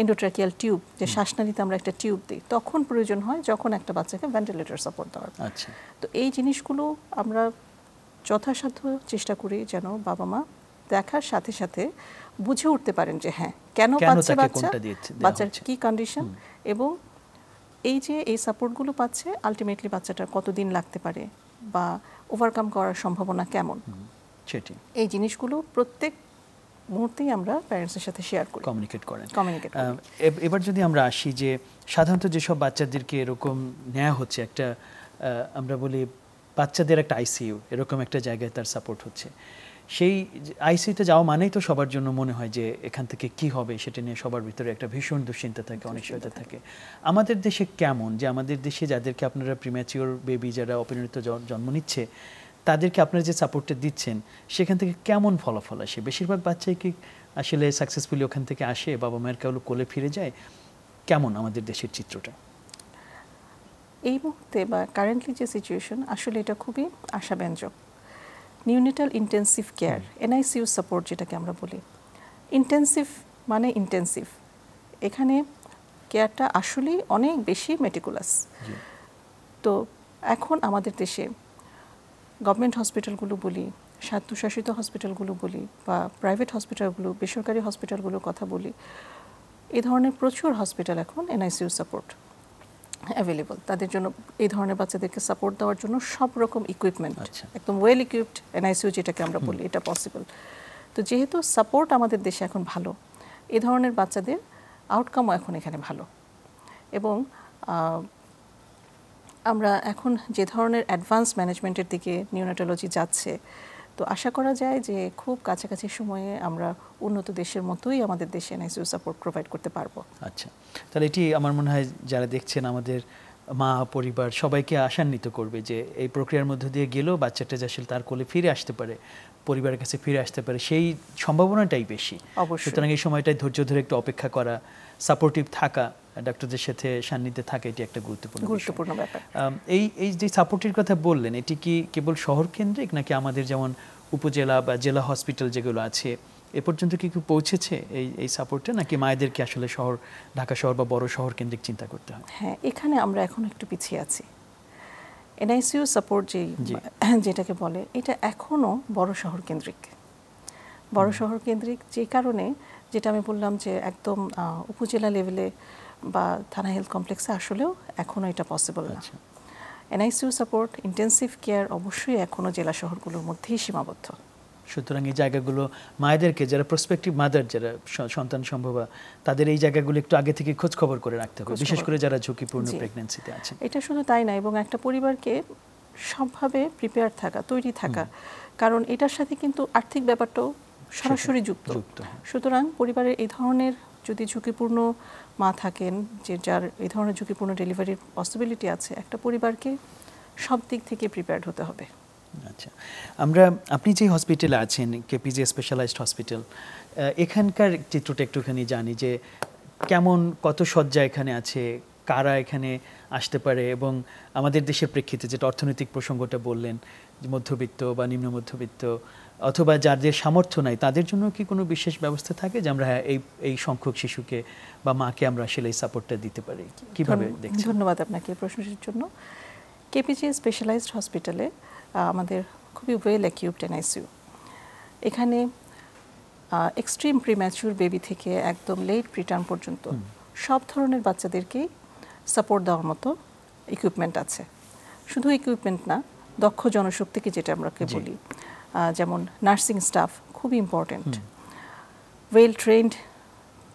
এন্ডোট্রাকিয়াল টিউব, যে শ্বাসনালীতে আমরা একটা টিউব দিই, তখন প্রয়োজন হয় যখন একটা বাচ্চাকে ভেন্টিলেটর সাপোর্ট দেওয়ার। তো এই জিনিসগুলো আমরা যথাসাধ্য চেষ্টা করি যেন বাবা মা দেখার সাথে সাথে বুঝে উঠতে পারেন যে হ্যাঁ, কেন পাচ্ছে বাচ্চা, বাচ্চার কি কন্ডিশন, এবং এই যে এই সাপোর্টগুলো পাচ্ছে আলটিমেটলি বাচ্চাটার কতদিন লাগতে পারে বা ওভারকাম করার সম্ভাবনা কেমন, এই জিনিসগুলো প্রত্যেক মুহূর্তেই আমরা প্যারেন্টসের সাথে শেয়ার করি, কমিউনিকেট করেন। এবার যদি আমরা আসি যে সাধারণত যেসব বাচ্চাদেরকে এরকম নেওয়া হচ্ছে, একটা আমরা বলি বাচ্চাদের একটা আইসিইউ, এরকম একটা জায়গায় তার সাপোর্ট হচ্ছে, সেই আইসিইউতে যাওয়া মানেই তো সবার জন্য মনে হয় যে এখান থেকে কি হবে, সেটা নিয়ে সবার ভিতরে একটা ভীষণ দুশ্চিন্তা থাকে, অনিশ্চয়তা থাকে। আমাদের দেশে কেমন, যে আমাদের দেশে যাদেরকে আপনারা প্রিম্যাচিওর বেবি, যারা অপরিণত জন্ম নিচ্ছে, তাদেরকে আপনারা যে সাপোর্টটা দিচ্ছেন, সেখান থেকে কেমন ফলাফল আসে? বেশিরভাগ বাচ্চাই কি আসলে সাকসেসফুলি ওখান থেকে আসে, বাবা মায়ের কাউকে কোলে ফিরে যায়? কেমন আমাদের দেশের চিত্রটা এই মুহূর্তে বা কারেন্টলি যে সিচুয়েশন, আসলে এটা খুবই আশাব্যঞ্জক। Neonatal intensive care, NICU support যেটাকে আমরা বলি, ইন্টেন্সিভ মানে ইন্টেন্সিভ, এখানে কেয়ারটা আসলেই অনেক বেশি মেটিকুলাস। তো এখন আমাদের দেশে গভর্নমেন্ট হসপিটালগুলো বলি, স্বায়ত্তশাসিত হসপিটালগুলো বলি, বা প্রাইভেট হসপিটালগুলো, বেসরকারি হসপিটালগুলোর কথা বলি, এই ধরনের প্রচুর হসপিটাল এখন এনআইসিইউ সাপোর্ট অ্যাভেলেবল। তাদের জন্য এই ধরনের বাচ্চাদেরকে সাপোর্ট দেওয়ার জন্য সব রকম ইকুইপমেন্ট, একদম ওয়েল ইকুইপড এনআইসিইউ যেটাকে আমরা বলি, এটা পসিবল। তো যেহেতু সাপোর্ট আমাদের দেশে এখন ভালো, এই ধরনের বাচ্চাদের আউটকামও এখন এখানে ভালো, এবং আমরা এখন যে ধরনের অ্যাডভান্স ম্যানেজমেন্টের দিকে নিউনেটোলজি যাচ্ছে, তো আশা করা যায় যে খুব কাছাকাছি সময়ে আমরা উন্নত দেশের মতোই আমাদের দেশে এনআইসিইউ সাপোর্ট প্রোভাইড করতে পারবো। আচ্ছা, তাহলে এটি আমার মনে হয় যারা দেখছেন, আমাদের মা, পরিবার সবাইকে আশান্বিত করবে যে এই প্রক্রিয়ার মধ্য দিয়ে গেলেও বাচ্চাটা যে আসলে তার কোলে ফিরে আসতে পারে, পরিবারের কাছে ফিরে আসতে পারে, সেই সম্ভাবনাটাই বেশি। সুতরাং এই সময়টায় ধৈর্য ধরে একটু অপেক্ষা করা, সাপোর্টিভ থাকা, ডাক্তারদের সাথে সান্নিধ্যে থাকা, এটি একটা গুরুত্বপূর্ণ ব্যাপার। এই যে সাপোর্টের কথা বললেন, এটি কি কেবল শহর কেন্দ্রিক, নাকি আমাদের যেমন উপজেলা বা জেলা হসপিটাল যেগুলো আছে এ পর্যন্ত কি পৌঁছেছে এই সাপোর্টে, নাকি মায়েদেরকে আসলে শহর, ঢাকা শহর বা বড় শহর কেন্দ্রিক চিন্তা করতে হয়? হ্যাঁ, এখানে আমরা এখন একটু পিছিয়ে আছি। এনআইসিইউ সাপোর্ট যেটাকে বলে, এটা এখনও বড় শহর কেন্দ্রিক। বড় শহর কেন্দ্রিক যে কারণে, যেটা আমি বললাম যে একদম উপজেলা লেভেলে বা থানা হেলথ কমপ্লেক্সে আসলেও এখনও এটা পসিবল না। এনআইসিইউ সাপোর্ট, ইন্টেন্সিভ কেয়ার অবশ্যই এখনও জেলা শহরগুলোর মধ্যেই সীমাবদ্ধ। সুতরাং এই জায়গাগুলো মায়েদেরকে, যারা প্রসপেক্টিভ মাদার, যারা সন্তান সম্ভবা, তাদের এই জায়গাগুলো একটু আগে থেকে খোঁজ খবর করে রাখতে হবে, বিশেষ করে যারা ঝুঁকিপূর্ণ প্রেগন্যান্সিতে আছে। এটা শুধু তাই না, এবং একটা পরিবারকে সবভাবে প্রিপেয়ার থাকা, তৈরি থাকা, কারণ এটার সাথে কিন্তু আর্থিক ব্যাপারটাও সরাসরি যুক্ত। সুতরাং পরিবারের এই ধরনের যদি ঝুঁকিপূর্ণ মা থাকেন, যে যার এই ধরনের ঝুঁকিপূর্ণ ডেলিভারির পসিবিলিটি আছে, একটা পরিবারকে সব দিক থেকে প্রিপেয়ার্ড হতে হবে। আচ্ছা, আপনি যে হসপিটালে আছেন, কেপিজে স্পেশালাইজড হসপিটাল, এখানকার চিত্রটা একটুখানি জানি যে কেমন, কত শয্যা এখানে আছে, কারা এখানে আসতে পারে, এবং আমাদের দেশের প্রেক্ষিতে যেটা অর্থনৈতিক প্রসঙ্গটা বললেন, মধ্যবিত্ত বা নিম্ন মধ্যবিত্ত অথবা যাদের সামর্থ্য নাই, তাদের জন্য কি কোনো বিশেষ ব্যবস্থা থাকে যে আমরা এই সংখ্যক শিশুকে বা মাকে আমরা আসলে এই সাপোর্টটা দিতে পারি? কিভাবে দেখছেন? ধন্যবাদ আপনাকে প্রশ্নটির জন্য। কেপিজে স্পেশালাইজড হসপিটালে আমাদের খুবই ওয়েল ইকুইপড এনআইসিইউ। এখানে এক্সট্রিম প্রিম্যাচিউর বেবি থেকে একদম লেট প্রিটার্ম পর্যন্ত সব ধরনের বাচ্চাদেরকেই সাপোর্ট দেওয়ার মতো ইকুইপমেন্ট আছে। শুধু ইকুইপমেন্ট না, দক্ষ জনশক্তিকে যেটা আমরা বলি, যেমন নার্সিং স্টাফ খুবই important, well trained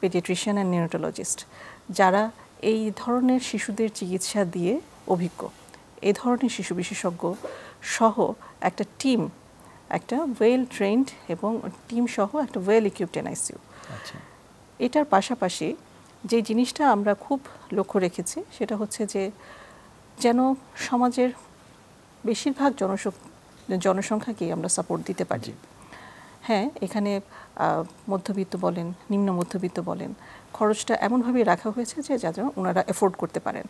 paediatrician and neurologist যারা এই ধরনের শিশুদের চিকিৎসা দিয়ে অভিজ্ঞ, এই ধরনের শিশু বিশেষজ্ঞ সহ একটা টিম, একটা ওয়েল ট্রেন্ড এবং টিম সহ একটা ওয়েল ইকুইপড এনআইসিইউ। এটার পাশাপাশি যে জিনিসটা আমরা খুব লক্ষ্য রেখেছি সেটা হচ্ছে যে যেন সমাজের বেশিরভাগ জনসংখ্যাকেই আমরা সাপোর্ট দিতে পারি। হ্যাঁ, এখানে মধ্যবিত্ত বলেন, নিম্ন মধ্যবিত্ত বলেন, খরচটা এমনভাবে রাখা হয়েছে যে যাতে ওনারা এফোর্ড করতে পারেন।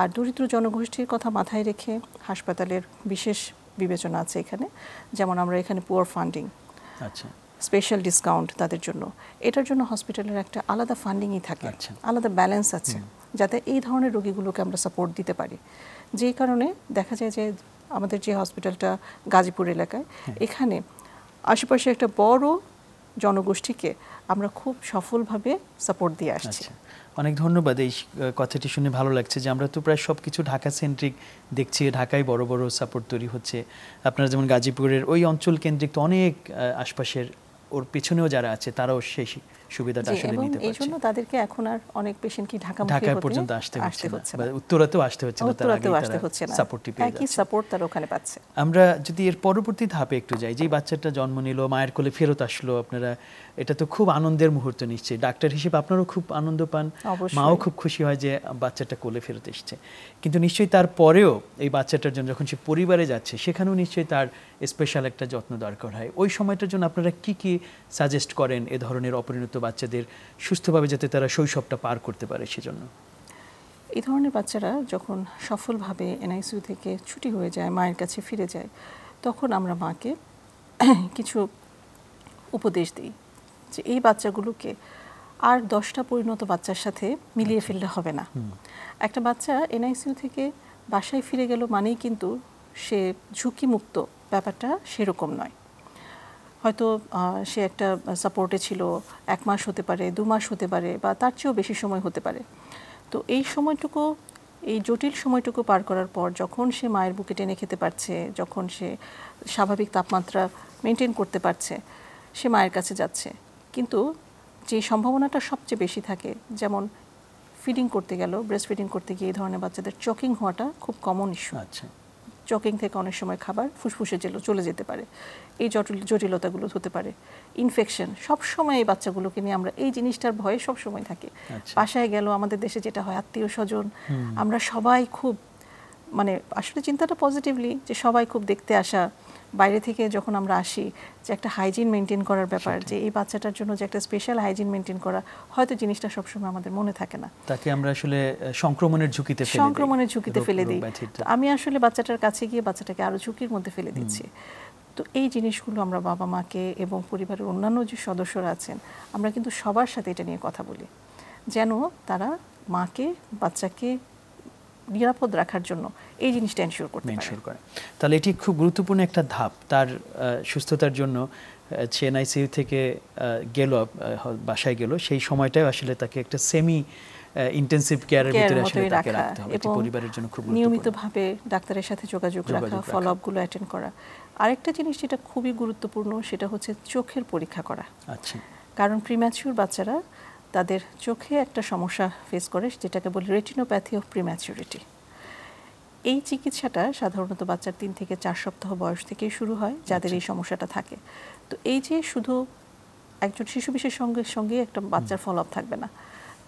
আর দরিদ্র জনগোষ্ঠীর কথা মাথায় রেখে হাসপাতালের বিশেষ বিবেচনা আছে এখানে, যেমন আমরা এখানে পুয়ার ফান্ডিং, স্পেশাল ডিসকাউন্ট তাদের জন্য, এটার জন্য হসপিটালের একটা আলাদা ফান্ডিংই থাকে, আলাদা ব্যালেন্স আছে যাতে এই ধরনের রোগীগুলোকে আমরা সাপোর্ট দিতে পারি। যেই কারণে দেখা যায় যে আমাদের যে হসপিটালটা গাজীপুর এলাকায়, এখানে আশেপাশে একটা বড় জনগোষ্ঠীকে আমরা খুব সফলভাবে সাপোর্ট দিয়ে আসছি। অনেক ধন্যবাদ। এই কথাটি শুনে ভালো লাগছে যে আমরা তো প্রায় সব কিছু ঢাকা সেন্ট্রিক দেখছি, ঢাকায় বড় বড় সাপোর্ট তৈরি হচ্ছে। আপনারা যেমন গাজীপুরের ওই অঞ্চল কেন্দ্রিক তো অনেক আশপাশের ওর পেছনেও যারা আছে তারাও সেই সুবিধাটা আসলে নিতে পারছে। এই জন্য তাদেরকে এখন আর অনেক পেশেন্ট কি ঢাকা পর্যন্ত আসতে হচ্ছে না, উত্তরাতেও আসতে হচ্ছে না, তার আগেই তারা সাপোর্টটি পেয়ে যাচ্ছে, একই সাপোর্ট তারা ওখানে পাচ্ছে। আমরা যদি এর পরবর্তী ধাপে একটু যাই, যে বাচ্চাটা জন্ম নিল, মায়ের কোলে ফেরত আসলো, আপনারা এটা তো খুব আনন্দের মুহূর্ত নিশ্চয়ই, ডাক্তার হিসেবে আপনারও খুব আনন্দ পান, মাও খুব খুশি হয় যে বাচ্চাটা কোলে ফেরত এসছে। কিন্তু নিশ্চয়ই তারপরেও এই বাচ্চাটার জন্য যখন সে পরিবারে যাচ্ছে সেখানেও নিশ্চয়ই তার স্পেশাল একটা যত্ন দরকার হয়। ওই সময়টার জন্য আপনারা কি কি সাজেস্ট করেন এ ধরনের অপরিণত বাচ্চাদের সুস্থভাবে যাতে তারা শৈশবটা পার করতে পারে সেজন্য? এই ধরনের বাচ্চারা যখন সফলভাবে এনআইসিইউ থেকে ছুটি হয়ে যায়, মায়ের কাছে ফিরে যায়, তখন আমরা মাকে কিছু উপদেশ দিই যে এই বাচ্চাগুলোকে আর 10টা পরিণত বাচ্চার সাথে মিলিয়ে ফেললে হবে না। একটা বাচ্চা এনআইসিইউ থেকে বাসায় ফিরে গেল মানেই কিন্তু সে ঝুঁকিমুক্ত, ব্যাপারটা সেরকম নয়। হয়তো সে একটা সাপোর্টে ছিল 1 মাস হতে পারে, 2 মাস হতে পারে, বা তার চেয়েও বেশি সময় হতে পারে। তো এই সময়টুকু, এই জটিল সময়টুকু পার করার পর যখন সে মায়ের বুকে টেনে খেতে পারছে, যখন সে স্বাভাবিক তাপমাত্রা মেনটেন করতে পারছে, সে মায়ের কাছে যাচ্ছে। কিন্তু যে সম্ভাবনাটা সবচেয়ে বেশি থাকে, যেমন ফিডিং করতে গেল, ব্রেস্ট ফিডিং করতে গিয়ে এই ধরনের বাচ্চাদের চকিং হওয়াটা খুব কমন ইস্যু। চকিং থেকে অনেক সময় খাবার ফুসফুসে চলে যেতে পারে, এই জটিলতাগুলো হতে পারে। ইনফেকশন, সবসময় এই বাচ্চাগুলোকে নিয়ে আমরা এই জিনিসটার ভয়ে সবসময় থাকি। বাসায় গেল, আমাদের দেশে যেটা হয়, আত্মীয় স্বজন, আমরা সবাই খুব মানে আসলে চিন্তাটা পজিটিভলি যে সবাই খুব দেখতে আসা, বাইরে থেকে যখন আমরা আসি যে একটা হাইজিন মেনটেন করার ব্যাপার, যে এই বাচ্চাটার জন্য যে একটা স্পেশাল হাইজিন মেনটেন করা, হয়তো জিনিসটা সবসময় আমাদের মনে থাকে না। তাকে আমরা আসলে সংক্রমণের ঝুঁকিতে ফেলে দিই। আমি আসলে বাচ্চাটার কাছে গিয়ে বাচ্চাটাকে আরো ঝুঁকির মধ্যে ফেলে দিচ্ছি। তো এই জিনিসগুলো আমরা বাবা মাকে এবং পরিবারের অন্যান্য যে সদস্যরা আছেন, আমরা কিন্তু সবার সাথে এটা নিয়ে কথা বলি, যেন তারা মাকে, বাচ্চাকে নিরাপদ রাখার জন্য এই জিনিসটা এনশিওর করে। তাহলে এটি খুব গুরুত্বপূর্ণ একটা ধাপ তার সুস্থতার জন্য। সে এনআইসিইউ থেকে গেল, বাসায় গেল, সেই সময়টাও আসলে তাকে একটা সেমি ইন্টেনসিভ কেয়ারের ভিতরে আসলে তাকে রাখতে হবে, এটি পরিবারের জন্য খুব গুরুত্বপূর্ণ। নিয়মিতভাবে ডাক্তারের সাথে যোগাযোগ রাখা, ফলো আপ গুলো অ্যাটেন্ড করা। আরেকটা জিনিস যেটা খুবই গুরুত্বপূর্ণ সেটা হচ্ছে চোখের পরীক্ষা করা। কারণ প্রিম্যাচিউর বাচ্চারা তাদের চোখে একটা সমস্যা ফেস করে, যেটাকে বলি রেটিনোপ্যাথি অফ প্রিম্যাচুরিটি। এই চিকিৎসাটা সাধারণত বাচ্চার 3 থেকে 4 সপ্তাহ বয়স থেকেই শুরু হয়, যাদের এই সমস্যাটা থাকে। তো এই যে শুধু একজন শিশু বিশেষজ্ঞের সঙ্গে একটা বাচ্চার ফলো আপ থাকবে না,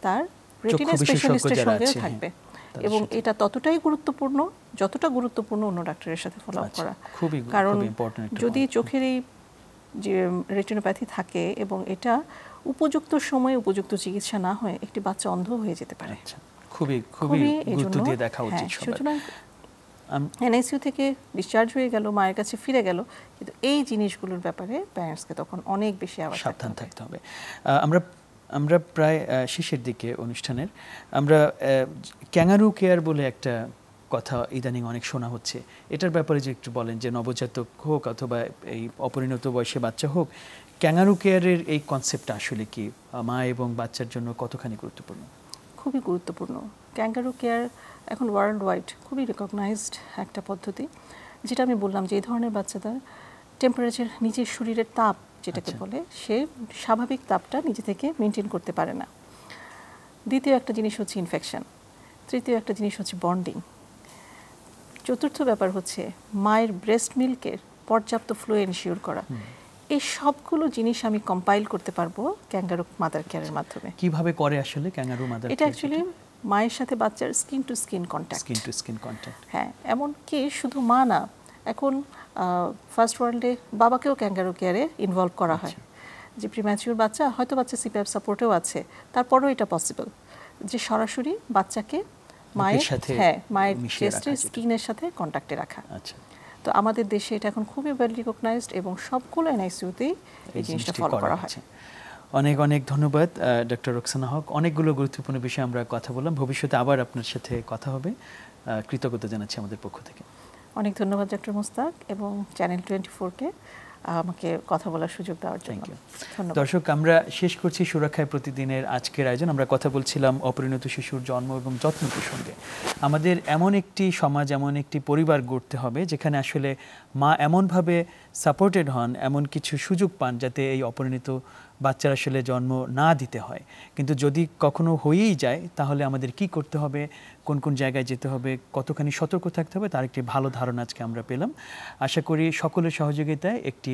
তার রেটিনা স্পেশালিস্টের সঙ্গেও থাকবে, এবং এটা ততটাই গুরুত্বপূর্ণ যতটা গুরুত্বপূর্ণ অন্য ডাক্তারের সাথে ফলো আপ করা। কারণ যদি চোখের এই যে রেটিনোপ্যাথি থাকে এবং এটা উপযুক্ত সময়ে উপযুক্ত চিকিৎসা না হয়, একটি বাচ্চা অন্ধ হয়ে যেতে পারে। খুবই গুরুত্ব দিয়ে দেখা উচিত সবার। এনআইসিইউ থেকে ডিসচার্জ হয়ে গেল, মায়ের কাছে ফিরে গেল, কিন্তু এই জিনিসগুলোর ব্যাপারে প্যারেন্টসকে তখন অনেক বেশি সাবধান থাকতে হবে। আমরা প্রায় শেষের দিকে অনুষ্ঠানের, আমরা ক্যাঙ্গারু কেয়ার বলে একটা কথা ইদানিং অনেক শোনা হচ্ছে, এটার ব্যাপারে যে একটু বলেন, যে নবজাতক হোক অথবা এই অপরিণত বয়সে বাচ্চা হোক, ক্যাঙ্গারু কেয়ারের এই কনসেপ্টটা আসলে কি মা এবং বাচ্চার জন্য কতখানি গুরুত্বপূর্ণ? খুবই গুরুত্বপূর্ণ। ক্যাঙ্গারু কেয়ার এখন ওয়ার্ল্ড ওয়াইড খুবই রিকগনাইজড একটা পদ্ধতি, যেটা আমি বললাম যে এই ধরনের বাচ্চাদের টেম্পারেচার, নিজের শরীরের তাপ যেটাকে বলে, সে স্বাভাবিক তাপটা নিজে থেকে মেনটেন করতে পারে না। দ্বিতীয় একটা জিনিস হচ্ছে ইনফেকশন, তৃতীয় একটা জিনিস হচ্ছে বন্ডিং, চতুর্থ ব্যাপার হচ্ছে মায়ের ব্রেস্ট মিল্কের পর্যাপ্ত ফ্লো এনশিওর করা। এই সবগুলো জিনিস আমি কম্পাইল করতে পারবো ক্যাঙ্গারু মাদার কেয়ারের মাধ্যমে। কিভাবে করে আসলে ক্যাঙ্গারু মাদার? এটা অ্যাকচুয়ালি মায়ের সাথে বাচ্চার skin to skin contact. Skin to skin contact, হ্যাঁ, এমনকি শুধু মা না, এখন ফার্স্ট ওয়ার্ল্ডে বাবাকেও ক্যাঙ্গারু কেয়ারে ইনভলভ করা হয়। যে প্রিম্যাচিউর বাচ্চা, হয়তো বাচ্চা সিপিআর সাপোর্টেও আছে, তারপরেও এটা পসিবল যে সরাসরি বাচ্চাকে মায়ের চেস্টের স্কিনের সাথে কন্ট্যাক্টে রাখা। আচ্ছা, তো আমাদের দেশে এটা এখন খুবই ওয়েল রিকগনাইজড এবং সবগুলো এনআইসিইউতেই এই জিনিসটা ফলো করা হয়। অনেক অনেক ধন্যবাদ ডক্টর রোকসানা হক। অনেকগুলো গুরুত্বপূর্ণ বিষয়ে আমরা কথা বললাম, ভবিষ্যতে আবার আপনার সাথে কথা হবে। কৃতজ্ঞতা জানাচ্ছি আমাদের পক্ষ থেকে। অনেক ধন্যবাদ ডক্টর মুস্তাক এবং চ্যানেল 24-কে আমাকে কথা বলার সুযোগ দেওয়ার জন্য। ধন্যবাদ। দর্শক, আমরা শেষ করছি সুরক্ষায় প্রতিদিনের আজকের আয়োজন। আমরা কথা বলছিলাম অপরিণত শিশুর জন্ম এবং যত্ন প্রসঙ্গে। আমাদের এমন একটি সমাজ, এমন একটি পরিবার গড়তে হবে যেখানে আসলে মা এমনভাবে সাপোর্টেড হন, এমন কিছু সুযোগ পান যাতে এই অপরিণত বাচ্চার আসলে জন্ম না দিতে হয়। কিন্তু যদি কখনো হয়েই যায়, তাহলে আমাদের কি করতে হবে, কোন কোন জায়গায় যেতে হবে, কতখানি সতর্ক থাকতে হবে, তার একটি ভালো ধারণা আজকে আমরা পেলাম। আশা করি সকলের সহযোগিতায় একটি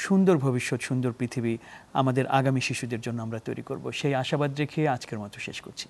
সুন্দর ভবিষ্যৎ, সুন্দর পৃথিবী আমাদের আগামী শিশুদের জন্য আমরা তৈরি করব। সেই আশাবাদ রেখে আজকের মতো শেষ করছি।